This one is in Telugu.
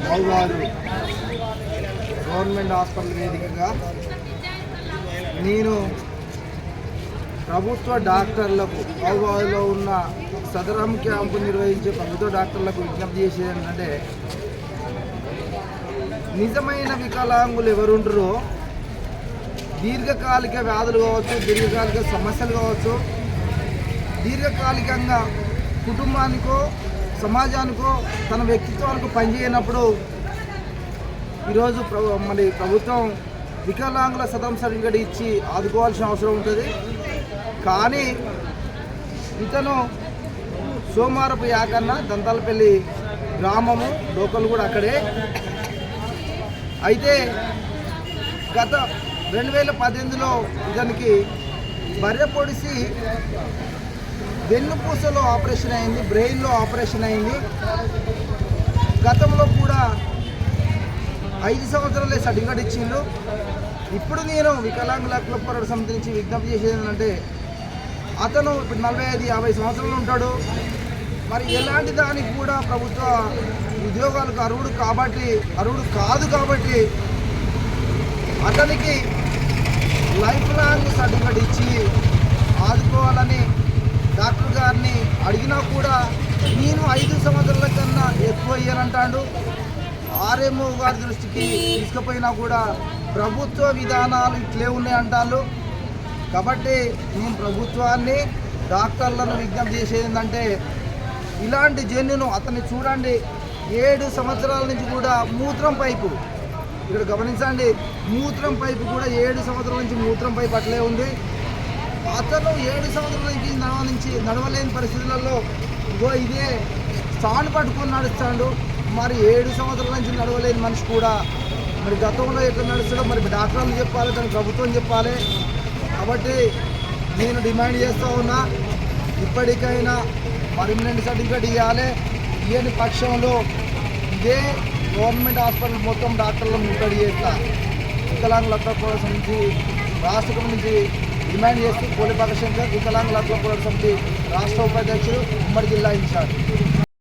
మౌబాదు గవర్నమెంట్ హాస్పిటల్ వేదికగా నేను ప్రభుత్వ డాక్టర్లకు మౌబాదులో ఉన్న సదరం క్యాంపు నిర్వహించే ప్రభుత్వ డాక్టర్లకు విజ్ఞప్తి చేసేది ఏంటంటే, నిజమైన వికలాంగులు ఎవరుంటారో దీర్ఘకాలిక వ్యాధులు కావచ్చు, దీర్ఘకాలిక సమస్యలు కావచ్చు, దీర్ఘకాలికంగా కుటుంబానికో సమాజానికో తన వ్యక్తిత్వానికి పనిచేయనప్పుడు ఈరోజు మరి ప్రభుత్వం వికలాంగుల సదరం సర్టిఫికేట్ ఇచ్చి ఆదుకోవాల్సిన అవసరం ఉంటుంది. కానీ ఇతను సోమారపు యాకన్న దంతాలపల్లి గ్రామము, లోకల్ కూడా అక్కడే. అయితే గత 2018లో ఇతనికి బర్రె పొడిసి వెన్నుపూసలో ఆపరేషన్ అయింది, బ్రెయిన్లో ఆపరేషన్ అయింది. గతంలో కూడా 5 సంవత్సరాలే సర్టిఫికేట్ ఇచ్చిండు. ఇప్పుడు నేను వికలాంగుల క్లబ్ పోరాట సమితి నుంచి విజ్ఞప్తి చేసేది ఏంటంటే, అతను ఇప్పుడు 45-50 సంవత్సరాలు ఉంటాడు. మరి ఎలాంటి దానికి కూడా ప్రభుత్వ ఉద్యోగాలకు అర్హుడు కాదు కాబట్టి అతనికి లైఫ్ లాంగ్ సర్టిఫికేట్ ఇచ్చి ఆదుకోవాలని డాక్టర్ గారిని అడిగినా కూడా నేను 5 సంవత్సరాల కన్నా ఎక్కువ ఇయ్యనంటాడు. ఆర్ఎంఓ గారి దృష్టికి తీసుకుపోయినా కూడా ప్రభుత్వ విధానాలు ఇట్లే ఉన్నాయంటారు. కాబట్టి నేను ప్రభుత్వాన్ని డాక్టర్లను విజ్ఞప్తి చేసేది ఏంటంటే, ఇలాంటి జన్యును అతన్ని చూడండి, 7 సంవత్సరాల నుంచి కూడా మూత్రం పైపు, ఇక్కడ గమనించండి, మూత్రం పైపు కూడా 7 సంవత్సరాల నుంచి మూత్రం పైపు అట్లే ఉంది. అతను 7 సంవత్సరాల నుంచి నడవలేని పరిస్థితులలో ఇదే స్టాండ్ పట్టుకొని నడుస్తాడు. మరి 7 సంవత్సరాల నుంచి నడవలేని మనిషి కూడా మరి గతంలో ఎక్కడ నడుస్తాడో మరి డాక్టర్లు చెప్పాలి, దాని ప్రభుత్వం చెప్పాలి. కాబట్టి నేను డిమాండ్ చేస్తూ ఉన్నా, ఇప్పటికైనా పర్మనెంట్ సర్టిఫికేట్ ఇవ్వాలి. ఇవ్వని పక్షంలో ఇదే గవర్నమెంట్ హాస్పిటల్ మొత్తం డాక్టర్లను ముట్టడి చేస్తా. వికలాంగుల హక్కుల పోరాట సమితి రాష్ట్రం నుంచి డిమాండ్ చేస్తూ కోలిపాక శంకర్, వికలాంగుల హక్కుల పోరాట సమితి రాష్ట్ర ఉపాధ్యక్షుడు, ఉమ్మడి జిల్లా ఇన్ఛార్జ్.